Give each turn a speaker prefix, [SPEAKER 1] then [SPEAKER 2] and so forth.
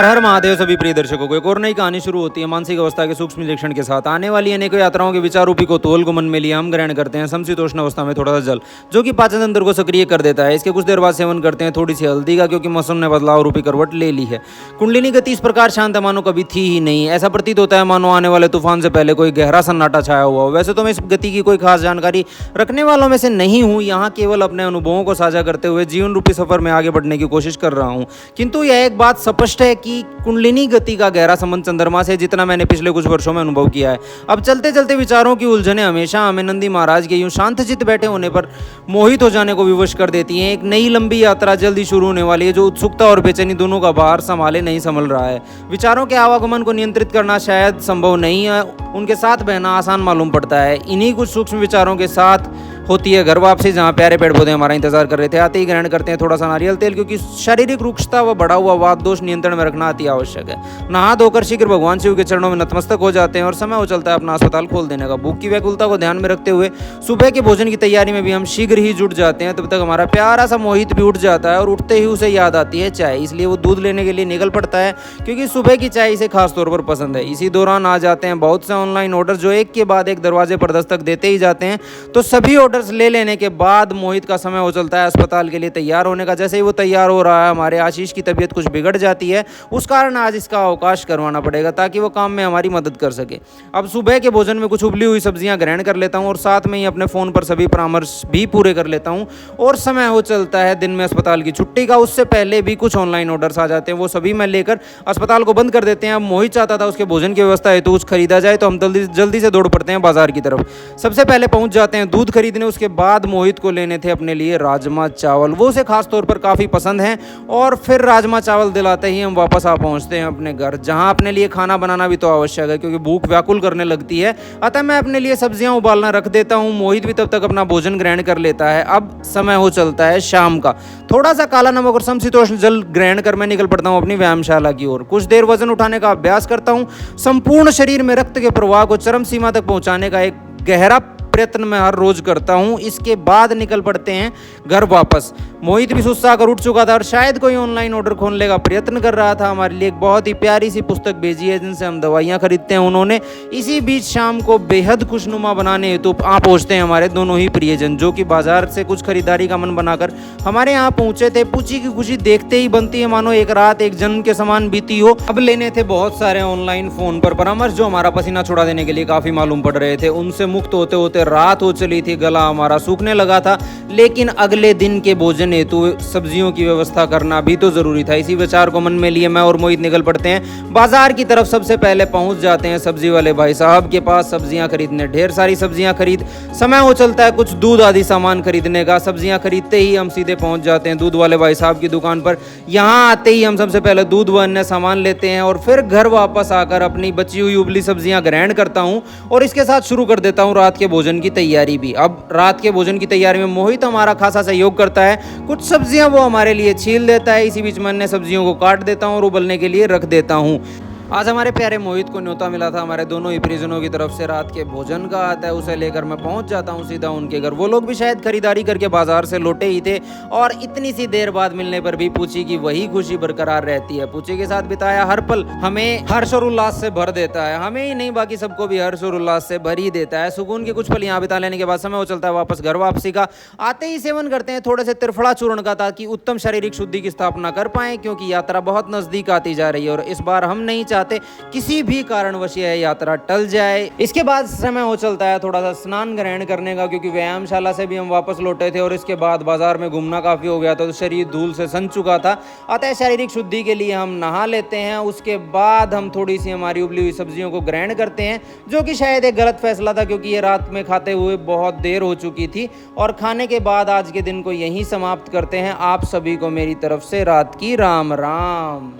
[SPEAKER 1] हर हर महादेव सभी प्रिय दर्शकों को एक और नई कहानी शुरू होती है मानसिक अवस्था के सूक्ष्म निरीक्षण के साथ। आने वाली अनेकों यात्राओं के विचार रूपी कौतूहल को मन में लिए हम ग्रहण करते हैं समशीतोष्ण अवस्था में थोड़ा सा जल, जो कि पाचन तंत्र को सक्रिय कर देता है। इसके कुछ देर बाद सेवन करते हैं थोड़ी सी हल्दी का, क्योंकि मौसम ने बदलाव रूपी करवट ले ली है। कुंडलिनी गति इस प्रकार शांत मानो कभी थी ही नहीं। ऐसा प्रतीत होता है मानो आने वाले तूफान से पहले कोई गहरा सन्नाटा छाया हुआ हो। वैसे तो मैं इस गति की कोई खास जानकारी रखने वालों में से नहीं हूँ, यहाँ केवल अपने अनुभवों को साझा करते हुए जीवन रूपी सफर में आगे बढ़ने की कोशिश कर रहा हूँ। किंतु यह एक बात स्पष्ट है कि कुंडलिनी गति का गहरा संबंध चंद्रमा से, जितना मैंने पिछले कुछ वर्षों में अनुभव किया है। अब चलते चलते विचारों की उलझने हमेशा हमें नंदी महाराज के यूं शांतचित्त बैठे होने पर मोहित हो जाने को विवश कर देती हैं। एक नई लंबी यात्रा जल्दी शुरू होने वाली है, जो उत्सुकता और बेचैनी दोनों का बाहर संभाले नहीं संभल रहा है। विचारों के आवागमन को नियंत्रित करना शायद संभव नहीं है, उनके साथ बहना आसान मालूम पड़ता है। इन्हीं कुछ सूक्ष्म विचारों के साथ होती है घर वापसी, जहाँ प्यारे पेड़ पौधे हमारा इंतजार कर रहे थे। आते ही ग्रहण करते हैं थोड़ा सा नारियल तेल, क्योंकि शारीरिक रुक्षता व बढ़ा हुआ वात दोष नियंत्रण में रखना अति आवश्यक है। नहा धोकर शीघ्र भगवान शिव के चरणों में नतमस्तक हो जाते हैं और समय हो चलता है अपना अस्पताल खोल देने का। भूख की व्याकुलता को ध्यान में रखते हुए सुबह के भोजन की तैयारी में भी हम शीघ्र ही जुट जाते हैं। तब तक हमारा प्यारा सा मोहित भी उठ जाता है और उठते ही उसे याद आती है चाय, इसलिए वो दूध लेने के लिए निकल पड़ता है, क्योंकि सुबह की चाय इसे खास तौर पर पसंद है। इसी दौरान आ जाते हैं बहुत से ऑनलाइन ऑर्डर, जो एक के बाद एक दरवाजे पर दस्तक देते ही जाते हैं। तो सभी ऑर्डर्स ले लेने के बाद मोहित का समय हो चलता है अस्पताल के लिए तैयार होने का। जैसे ही वो तैयार हो रहा है, हमारे आशीष की तबीयत कुछ बिगड़ जाती है। उस कारण आज इसका अवकाश करवाना पड़ेगा, ताकि वो काम में हमारी मदद कर सके। अब सुबह के भोजन में कुछ उबली हुई सब्जियां ग्रहण कर लेता हूं और साथ में ही अपने फ़ोन पर सभी परामर्श भी पूरे कर लेता हूं। और समय हो चलता है दिन में अस्पताल की छुट्टी का। उससे पहले भी कुछ ऑनलाइन ऑर्डर्स आ जाते हैं, वो सभी मैं लेकर अस्पताल को बंद कर देते हैं। अब मोहित चाहता था उसके भोजन की व्यवस्था हेतु कुछ खरीदा जाए, तो हम जल्दी से दौड़ पड़ते हैं बाजार की तरफ। सबसे पहले पहुंच जाते हैं दूध खरीदने। उसके बाद मोहित को लेने थे अपने लिए राजमा चावल, वो उसे खास तौर पर काफ़ी पसंद हैं। और फिर राजमा चावल दिलाते ही हम वापस आ पहुंचते हैं अपने घर, जहां अपने लिए खाना बनाना भी तो आवश्यक है, क्योंकि भूख व्याकुल करने लगती है। अतः मैं अपने लिए सब्जियां उबालना रख देता हूं। मोहित भी तब तक अपना भोजन ग्रहण कर लेता है। अब समय हो चलता है शाम का। थोड़ा सा काला नमक और समशीतोष्ण जल ग्रहण कर मैं निकल पड़ता हूं अपनी व्यायामशाला की ओर। कुछ देर वजन उठाने का अभ्यास करता हूं। संपूर्ण शरीर में रक्त के प्रवाह को चरम सीमा तक पहुंचाने का एक गहरा प्रयत्न मैं हर रोज करता हूं। इसके बाद निकल पड़ते हैं घर वापस। मोहित भी सुस्ता कर उठ चुका था और शायद कोई ऑनलाइन ऑर्डर खोलने का प्रयत्न कर रहा था। हमारे लिए एक बहुत ही प्यारी सी पुस्तक भेजी है, जिनसे हम दवाइयां खरीदते हैं उन्होंने। इसी बीच शाम को बेहद खुशनुमा बनाने हेतु आ पहुंचते हैं हमारे दोनों ही प्रियजन, जो कि बाजार से कुछ खरीदारी का मन बनाकर हमारे यहाँ पहुंचे थे। पूछी की खुशी देखते ही बनती है मानो एक रात एक जन्म के समान बीती हो। अब लेने थे बहुत सारे ऑनलाइन फोन पर परामर्श, जो हमारा पसीना छुड़ा देने के लिए काफी मालूम पड़ रहे थे। उनसे मुक्त होते होते रात हो चली थी, गला हमारा सूखने लगा था। लेकिन अगले दिन के भोजन हेतु सब्जियों की व्यवस्था करना भी तो जरूरी था। इसी विचार को मन में लिए मैं और मोहित निकल पड़ते हैं बाजार की तरफ। सबसे पहले पहुंच जाते हैं सब्जी वाले भाई साहब के पास सब्जियां खरीदने। ढेर सारी सब्जियां खरीद समय हो चलता है कुछ दूध आदि सामान खरीदने का। सब्जियां खरीदते ही हम सीधे पहुंच जाते हैं दूध वाले भाई साहब की दुकान पर। यहां आते ही हम सबसे पहले दूध व अन्य सामान लेते हैं और फिर घर वापस आकर अपनी बची हुई उबली सब्जियां ग्रहण करता हूं और इसके साथ शुरू कर देता हूं रात के भोजन की तैयारी भी। अब रात के भोजन की तैयारी में मोहित हमारा खासा सहयोग करता है। कुछ सब्जियां वो हमारे लिए छील देता है। इसी बीच में अन्य सब्जियों को काट देता हूं और उबलने के लिए रख देता हूं। आज हमारे प्यारे मोहित को न्योता मिला था हमारे दोनों ही परिजनों की तरफ से रात के भोजन का। आता है उसे लेकर मैं पहुंच जाता हूं सीधा उनके घर। वो लोग भी शायद खरीदारी करके बाजार से लौटे ही थे और इतनी सी देर बाद मिलने पर भी पूछी की वही खुशी बरकरार रहती है। पूछी के साथ बिताया हर पल हमें हर्ष और उल्लास से भर देता है। हमें ही नहीं, बाकी सबको भी हर्ष और उल्लास से भर ही देता है। सुकून के कुछ पल यहाँ बिता लेने के बाद समय हो चलता है वापस घर वापसी का। आते ही सेवन करते हैं थोड़े से त्रिफला चूर्ण का, ताकि उत्तम शारीरिक शुद्धि की स्थापना कर पाए, क्योंकि यात्रा बहुत नजदीक आती जा रही है और इस बार हम नहीं चाहते किसी भी कारणवश यह यात्रा टल जाए। इसके बाद समय हो चलता है थोड़ा सा स्नान ग्रहण करने का, क्योंकि व्यायामशाला से भी हम वापस लौटे थे और इसके बाद बाजार में घूमना काफी हो गया था, तो शरीर धूल से सन चुका था। अतः शारीरिक शुद्धि के लिए हम नहा लेते हैं। उसके बाद हम थोड़ी सी हमारी उबली हुई सब्जियों को ग्रहण करते हैं, जो कि शायद एक गलत फैसला था, क्योंकि ये रात में खाते हुए बहुत देर हो चुकी थी। और खाने के बाद आज के दिन को यहीं समाप्त करते हैं। आप सभी को मेरी तरफ से रात की राम राम।